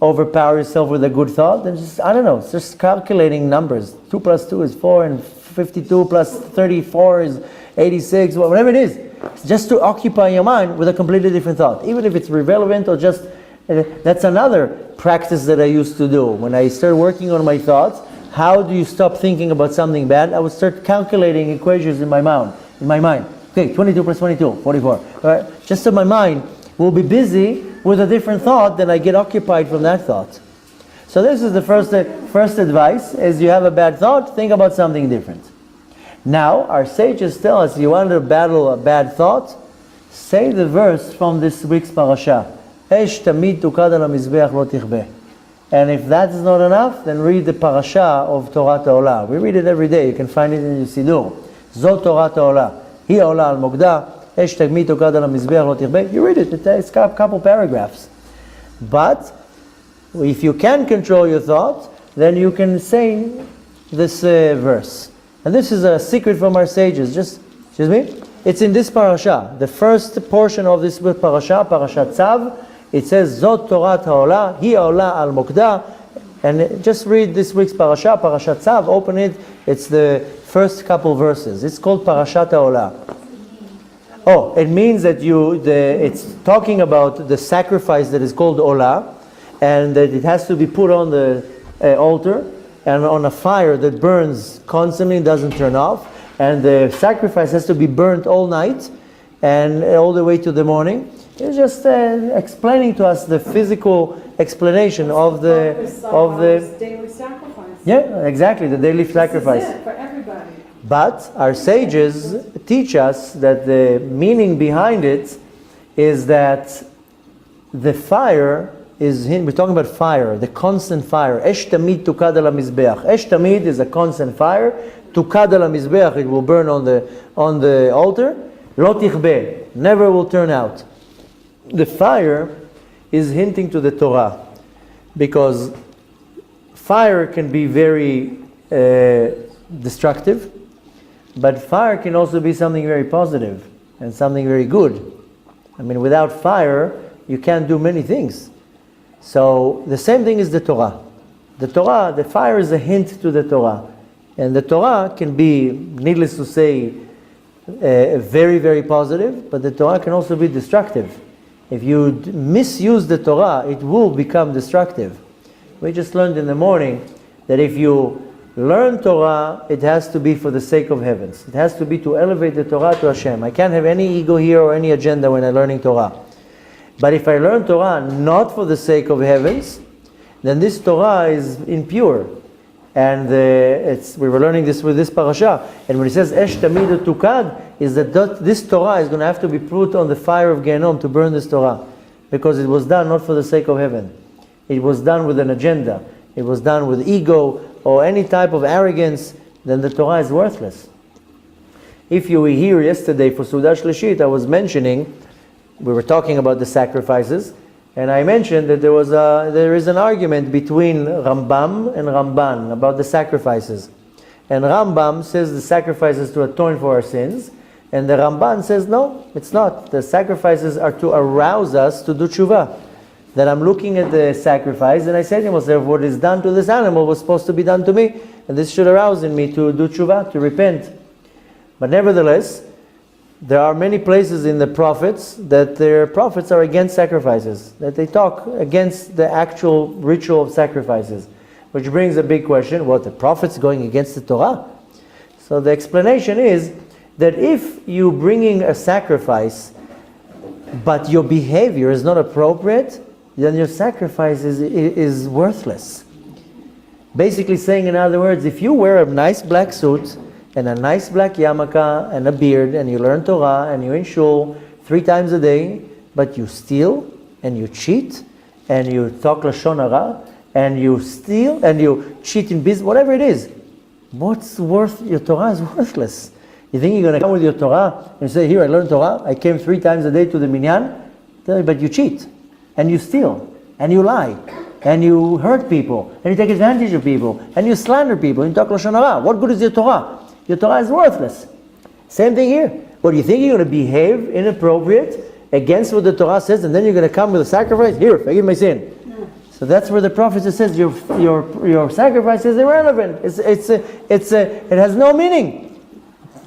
overpower yourself with a good thought, then just, I don't know, it's just calculating numbers. 2 plus 2 is 4, and 52 plus 34 is 86, whatever it is. It's just to occupy your mind with a completely different thought. Even if it's irrelevant or just, that's another practice that I used to do. When I started working on my thoughts, how do you stop thinking about something bad? I would start calculating equations in my mind. Okay, 22 plus 22, 44. All right? Just so my mind will be busy with a different thought, then I get occupied from that thought. So this is the first advice, is you have a bad thought, think about something different. Now, our sages tell us, you want to battle a bad thought? Say the verse from this week's parasha. Esh tamid tukad al hamizbeach lo tichbeh. And if that is not enough, then read the parasha of Torah Ta'olah. We read it every day. You can find it in the Siddur. Zot Torah Ta'olah. Hi ola al mogda. Esh tamid tukad al hamizbeach lo tichbeh. You read it. It's a couple paragraphs. But if you can control your thought, then you can say this verse. And this is a secret from our sages. Excuse me? It's in this parasha. The first portion of this parasha, Parashat Tzav, it says, Zot Torah Ta'olah, Hi ola al mokda. And just read this week's parasha, Parashat Tzav, open it. It's the first couple verses. It's called Parashat Ta'olah. Oh, it means that it's talking about the sacrifice that is called Olah, and that it has to be put on the altar and on a fire that burns constantly, doesn't turn off, and the sacrifice has to be burnt all night and all the way to the morning. It's just explaining to us the physical explanation of the daily sacrifice. Yeah, exactly, the daily sacrifice. This is it for everybody. But our sages teach us that the meaning behind it is that the fire is, we're talking about fire, the constant fire. Esh tamid tukad al hamizbeach. Esh tamid is a constant fire. Tukad al hamizbeach, it will burn on the altar. Lo tichbeh, never will turn out. The fire is hinting to the Torah, because fire can be very destructive, but fire can also be something very positive and something very good. I mean, without fire, you can't do many things. So the same thing is the Torah. The fire is a hint to the Torah. And the Torah can be, needless to say, very, very positive, but the Torah can also be destructive. If you misuse the Torah, it will become destructive. We just learned in the morning that if you learn Torah, it has to be for the sake of heavens. It has to be to elevate the Torah to Hashem. I can't have any ego here or any agenda when I'm learning Torah. But if I learn Torah not for the sake of heavens, then this Torah is impure. And we were learning this with this parasha. And when it says Esh Tamid Tukad, is that this Torah is going to have to be put on the fire of Gehenom to burn this Torah. Because it was done not for the sake of heaven. It was done with an agenda. It was done with ego or any type of arrogance. Then the Torah is worthless. If you were here yesterday for Sudah Shlishit, I was mentioning, we were talking about the sacrifices, and I mentioned that there is an argument between Rambam and Ramban about the sacrifices. And Rambam says the sacrifices to atone for our sins, and the Ramban says no, it's not. The sacrifices are to arouse us to do tshuva. That I'm looking at the sacrifice and I say to myself, what is done to this animal was supposed to be done to me, and this should arouse in me to do tshuva, to repent. But nevertheless, there are many places in the prophets that their prophets are against sacrifices, that they talk against the actual ritual of sacrifices, which brings a big question, what, the prophets going against the Torah? So the explanation is that if you bringing a sacrifice, but your behavior is not appropriate, then your sacrifice is worthless. Basically saying, in other words, if you wear a nice black suit, and a nice black yarmulke and a beard, and you learn Torah, and you're in shul 3 times a day, but you steal, and you cheat, and you talk lashon hara, and you steal, and you cheat in business, whatever it is, your Torah is worthless. You think you're going to come with your Torah and say, here, I learned Torah, I came 3 times a day to the minyan, but you cheat, and you steal, and you lie, and you hurt people, and you take advantage of people, and you slander people, and you talk Lashon Hara. What good is your Torah? Your Torah is worthless. Same thing here. What, do you think you're going to behave inappropriate against what the Torah says, and then you're going to come with a sacrifice? Here, forgive my sin. So that's where the prophet says your sacrifice is irrelevant. It has no meaning.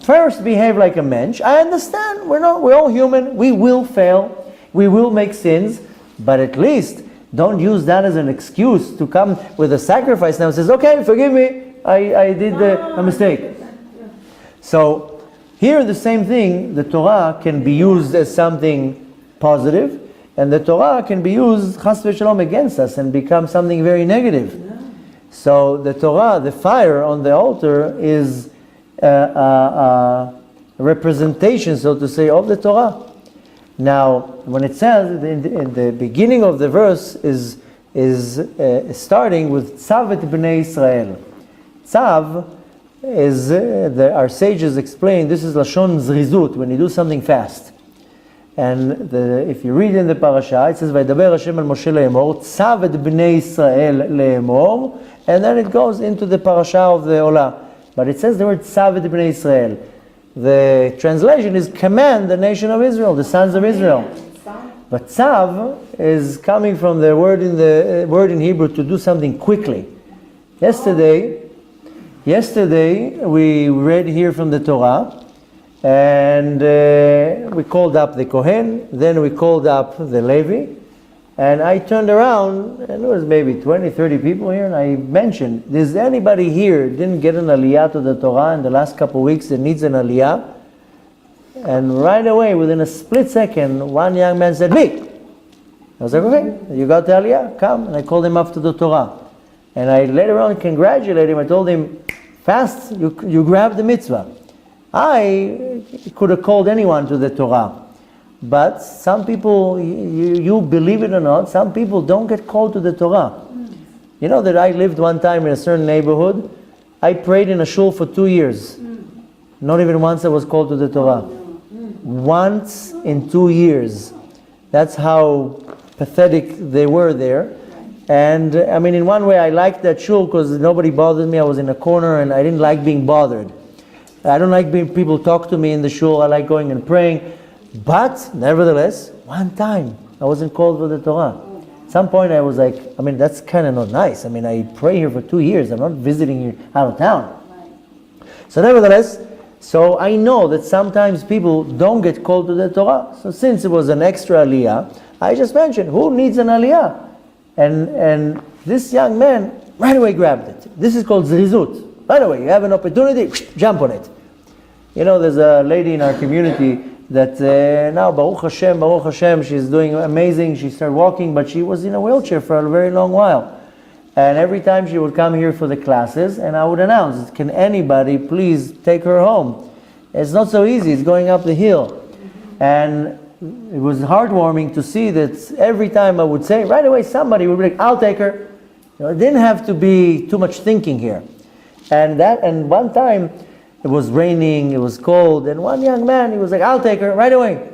First, behave like a mensch. I understand. We're all human. We will fail. We will make sins. But at least don't use that as an excuse to come with a sacrifice now and says, okay, forgive me. I did a mistake. So here the same thing. The Torah can be used as something positive. And the Torah can be used, chas v'shalom, against us and become something very negative. Yeah. So the Torah, the fire on the altar, is a representation, so to say, of the Torah. Now, when it says, in the beginning of the verse is starting with Tzav et bnei Israel. Tzav is, our sages explain, this is Lashon Zrizut, when you do something fast. And if you read in the Parashat, it says, "Vaydaber Hashem al Moshe le'emor, Tzav et bnei Israel le'emor," and then it goes into the Parashat of the Olah. But it says the word Tzav et bnei Israel. The translation is command the nation of Israel, the sons of Israel. But Tzav is coming from the word in Hebrew to do something quickly. Yesterday we read here from the Torah. And we called up the Kohen, then we called up the Levi, and I turned around, and there was maybe 20, 30 people here, and I mentioned, does anybody here didn't get an aliyah to the Torah in the last couple of weeks that needs an aliyah? And right away, within a split second, one young man said, me! I was like, okay, you got the aliyah? Come. And I called him up to the Torah. And I later on congratulated him. I told him, fast, you grabbed the mitzvah. I could have called anyone to the Torah. But some people, you believe it or not, some people don't get called to the Torah. You know that I lived one time in a certain neighborhood. I prayed in a shul for 2 years. Not even once I was called to the Torah. Once in 2 years. That's how pathetic they were there. And I mean, in one way I liked that shul because nobody bothered me. I was in a corner and I didn't like being bothered. I don't like being people talk to me in the shul. I like going and praying. But nevertheless, one time I wasn't called for the Torah. At some point I was like, I mean, that's kind of not nice. I mean, I pray here for 2 years. I'm not visiting you out of town. So nevertheless, so I know that sometimes people don't get called to the Torah. So since it was an extra aliyah, I just mentioned, who needs an aliyah? And this young man right away grabbed it. This is called zrizut. By the way, you have an opportunity, jump on it. You know, there's a lady in our community that now, Baruch Hashem, she's doing amazing. She started walking, but she was in a wheelchair for a very long while. And every time she would come here for the classes, and I would announce, can anybody please take her home? It's not so easy, it's going up the hill. And it was heartwarming to see that every time I would say, right away somebody would be like, I'll take her. You know, it didn't have to be too much thinking here. And one time it was raining, it was cold, and one young man, he was like, I'll take her right away.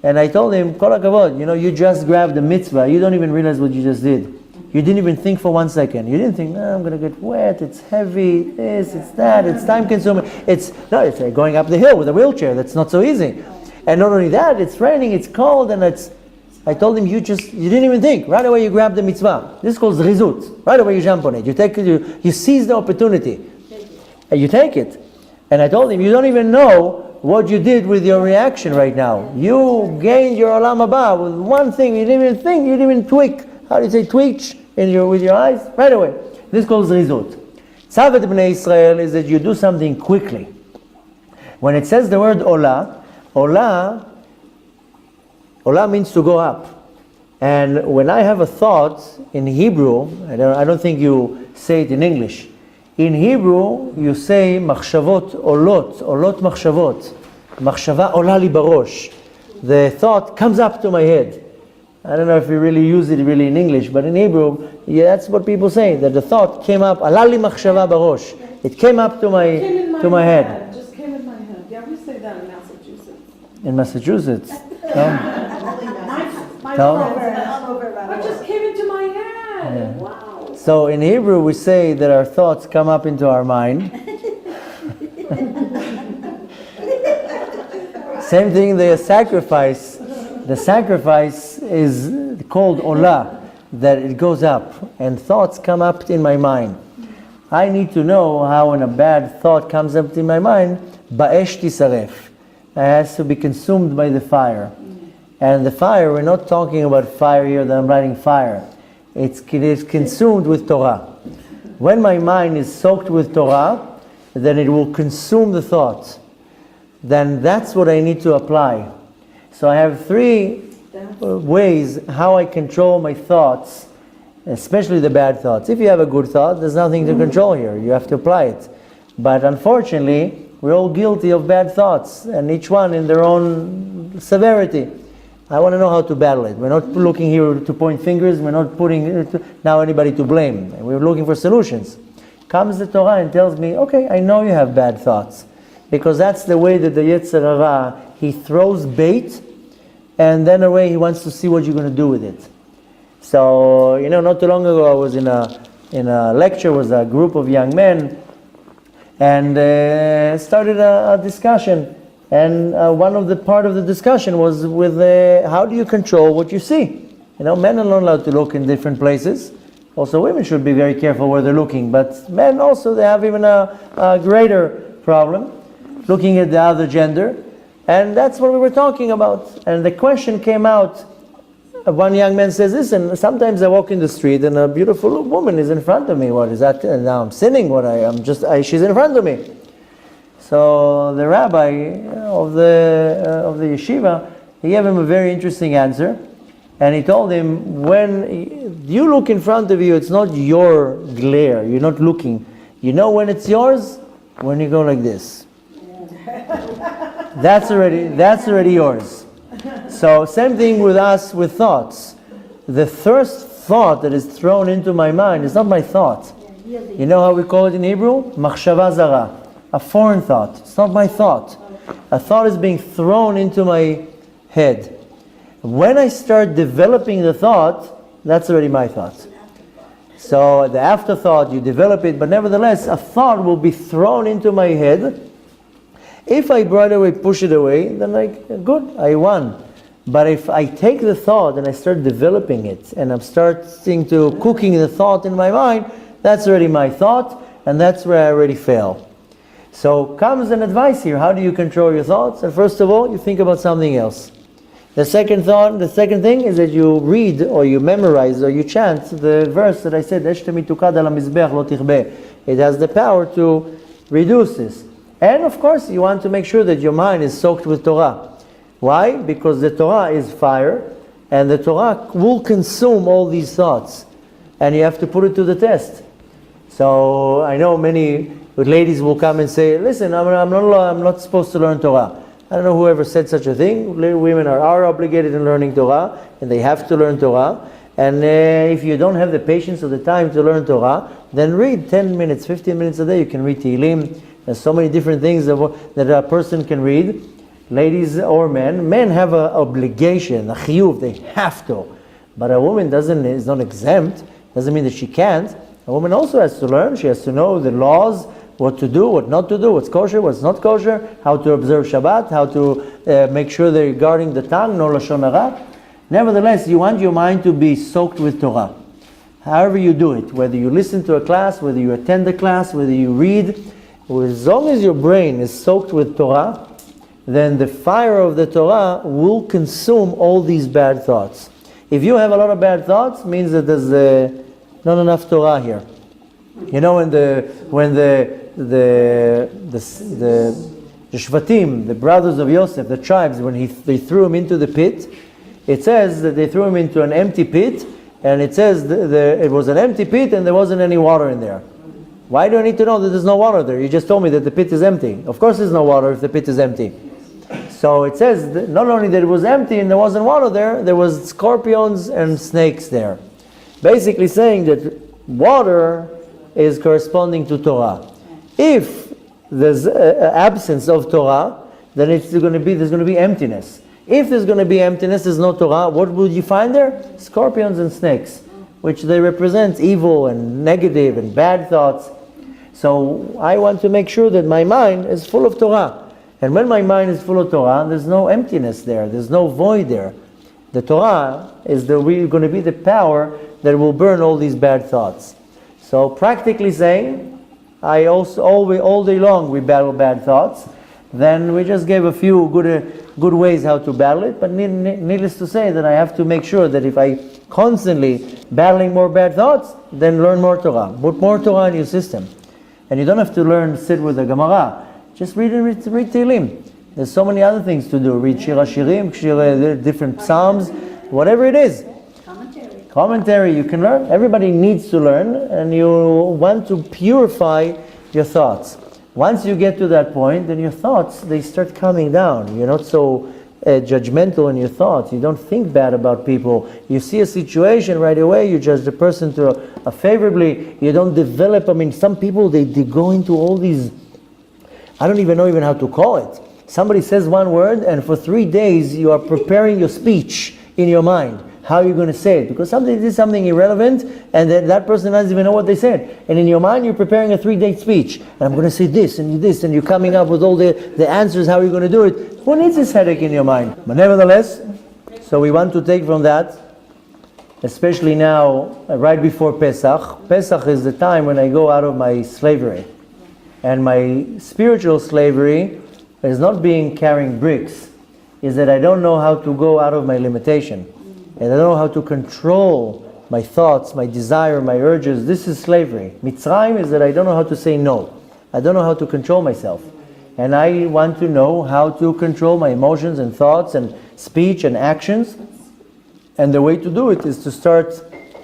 And I told him, Kol hakavod, you know, you just grabbed the mitzvah, you don't even realize what you just did. You didn't even think for 1 second. You didn't think, I'm going to get wet, it's heavy, this, it's that, it's time consuming. It's like going up the hill with a wheelchair, that's not so easy. And not only that, it's raining, it's cold, and I told him, you didn't even think. Right away you grab the mitzvah. This is called zrizut. Right away you jump on it. You seize the opportunity. And you take it. And I told him, you don't even know what you did with your reaction right now. You gained your olam haba with one thing. You didn't even think, you didn't even tweak. How do you say twitch with your eyes? Right away. This is called zrizut. Tzav et bnei Israel is that you do something quickly. When it says the word olah means to go up. And when I have a thought in Hebrew, I don't think you say it in English. In Hebrew, you say machshavot olot machshavot. Machshava ola li barosh. The thought comes up to my head. I don't know if you really use it really in English, but in Hebrew, that's what people say, that the thought came up, ala li machshava barosh. It came up to my head. It just came in my head. Yeah, we say that in Massachusetts. In Massachusetts? My No? It just came into my head. Yeah. So in Hebrew we say that our thoughts come up into our mind. Same thing, the sacrifice. The sacrifice is called olah, that it goes up, and thoughts come up in my mind. I need to know how when a bad thought comes up in my mind, ba'esh tisaref. It has to be consumed by the fire. And the fire, we're not talking about fire here that I'm writing fire. It is consumed with Torah. When my mind is soaked with Torah, then it will consume the thoughts. Then that's what I need to apply. So I have three ways how I control my thoughts, especially the bad thoughts. If you have a good thought, there's nothing to control here. You have to apply it. But unfortunately, we're all guilty of bad thoughts, and each one in their own severity. I want to know how to battle it. We're not looking here to point fingers. We're not putting now anybody to blame. We're looking for solutions. Comes the Torah and tells me, okay, I know you have bad thoughts. Because that's the way that the Yetzer Hara, he throws bait, and then away he wants to see what you're going to do with it. So, not too long ago I was in a lecture with a group of young men, and started a discussion. And one of the part of the discussion was with how do you control what you see? Men are not allowed to look in different places. Also, women should be very careful where they're looking. But men also, they have even a greater problem, looking at the other gender. And that's what we were talking about. And the question came out. One young man says, listen, sometimes I walk in the street and a beautiful woman is in front of me. What is that? And now I'm sinning. She's in front of me. So the rabbi of the yeshiva, he gave him a very interesting answer. And he told him, when you look in front of you, it's not your glare. You're not looking. You know when it's yours? When you go like this. That's already yours. So same thing with us with thoughts. The first thought that is thrown into my mind is not my thought. You know how we call it in Hebrew? Machshava zara. A foreign thought. It's not my thought. A thought is being thrown into my head. When I start developing the thought, that's already my thought. So the afterthought, you develop it, but nevertheless, a thought will be thrown into my head. If I right away push it away, then good, I won. But if I take the thought and I start developing it, and I'm starting to cooking the thought in my mind, that's already my thought, and that's where I already fail. So comes an advice here. How do you control your thoughts? And first of all, you think about something else. The second thing is that you read or you memorize or you chant the verse that I said, it has the power to reduce this. And of course, you want to make sure that your mind is soaked with Torah. Why? Because the Torah is fire, and the Torah will consume all these thoughts. And you have to put it to the test. So I know many ladies will come and say, listen, I'm not supposed to learn Torah. I don't know whoever said such a thing. Women are obligated in learning Torah, and they have to learn Torah. And if you don't have the patience or the time to learn Torah, then read 10 minutes, 15 minutes a day. You can read Tehillim. There's so many different things that a person can read, ladies or men. Men have an obligation, a chiyuv, they have to. But a woman is not exempt. Doesn't mean that she can't. A woman also has to learn. She has to know the laws, what to do, what not to do, what's kosher, what's not kosher, how to observe Shabbat, how to make sure they're guarding the tongue, no lashon hara. Nevertheless, you want your mind to be soaked with Torah. However you do it, whether you listen to a class, whether you attend a class, whether you read, as long as your brain is soaked with Torah, then the fire of the Torah will consume all these bad thoughts. If you have a lot of bad thoughts, it means that there's not enough Torah here. When the Shvatim, the brothers of Yosef, the tribes, when they threw him into the pit, it says that they threw him into an empty pit, and it says it was an empty pit and there wasn't any water in there. Why do I need to know that there's no water there? You just told me that the pit is empty. Of course there's no water if the pit is empty. So it says that not only that it was empty and there wasn't water there was scorpions and snakes there. Basically saying that water is corresponding to Torah. If there's absence of Torah, then there's going to be emptiness. If there's going to be emptiness, there's no Torah, what would you find there? Scorpions and snakes. which they represent evil and negative and bad thoughts. So I want to make sure that my mind is full of Torah. And when my mind is full of Torah, there's no emptiness there, there's no void there. The Torah is going to be the power that will burn all these bad thoughts. So practically saying, I also all day long we battle bad thoughts. Then we just gave a few good ways how to battle it. But needless to say that I have to make sure that if I constantly battling more bad thoughts, then learn more Torah. Put more Torah in your system. And you don't have to sit with the Gemara. Just read Tehillim. There's so many other things to do. Read Shir HaShirim, different Psalms, whatever it is. Commentary, you can learn. Everybody needs to learn, and you want to purify your thoughts. Once you get to that point, then your thoughts, they start calming down. You're not so judgmental in your thoughts. You don't think bad about people. You see a situation right away, you judge the person favorably. You don't develop, some people, they go into all these, I don't even know how to call it. Somebody says one word, and for 3 days you are preparing your speech in your mind. How are you going to say it? Because somebody did something irrelevant, and then that person doesn't even know what they said. And in your mind, you're preparing a 3-day speech. And I'm going to say this, and you're coming up with all the answers, how are you going to do it? Who needs this headache in your mind? But nevertheless, so we want to take from that, especially now, right before Pesach. Pesach is the time when I go out of my slavery. And my spiritual slavery is not carrying bricks, is that I don't know how to go out of my limitation. And I don't know how to control my thoughts, my desire, my urges. This is slavery. Mitzrayim is that I don't know how to say no. I don't know how to control myself. And I want to know how to control my emotions and thoughts and speech and actions. And the way to do it is to start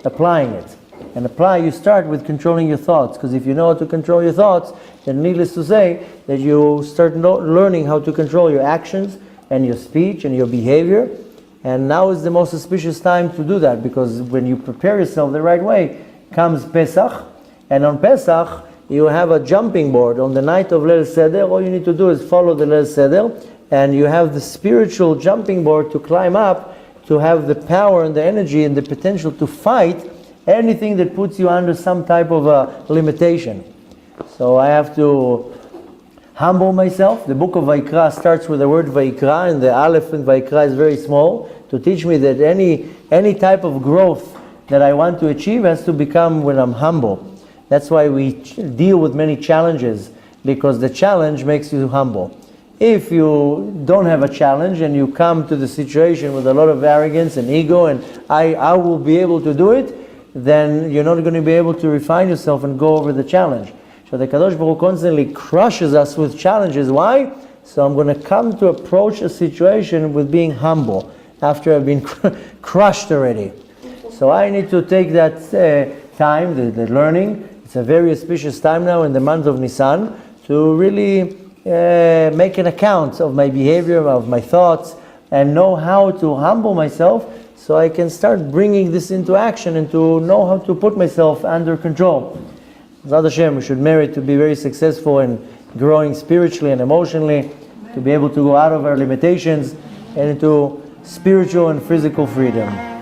applying it. And you start with controlling your thoughts. Because if you know how to control your thoughts, then needless to say that you start learning how to control your actions and your speech and your behavior. And now is the most auspicious time to do that, because when you prepare yourself the right way, comes Pesach, and on Pesach you have a jumping board. On the night of Leil Seder, all you need to do is follow the Leil Seder, and you have the spiritual jumping board to climb up, to have the power and the energy and the potential to fight anything that puts you under some type of a limitation. So I have to humble myself. The book of Vayikra starts with the word Vayikra, and the Aleph in Vayikra is very small, to teach me that any type of growth that I want to achieve has to become when I'm humble. That's why we deal with many challenges, because the challenge makes you humble. If you don't have a challenge and you come to the situation with a lot of arrogance and ego and I will be able to do it, then you're not going to be able to refine yourself and go over the challenge. So the Kadosh Baruch Hu constantly crushes us with challenges. Why? So I'm going to come to approach a situation with being humble after I've been crushed already. So I need to take that time, the learning. It's a very auspicious time now in the month of Nisan to really make an account of my behavior, of my thoughts, and know how to humble myself so I can start bringing this into action and to know how to put myself under control. Zad Hashem, we should merit to be very successful in growing spiritually and emotionally, to be able to go out of our limitations and into spiritual and physical freedom.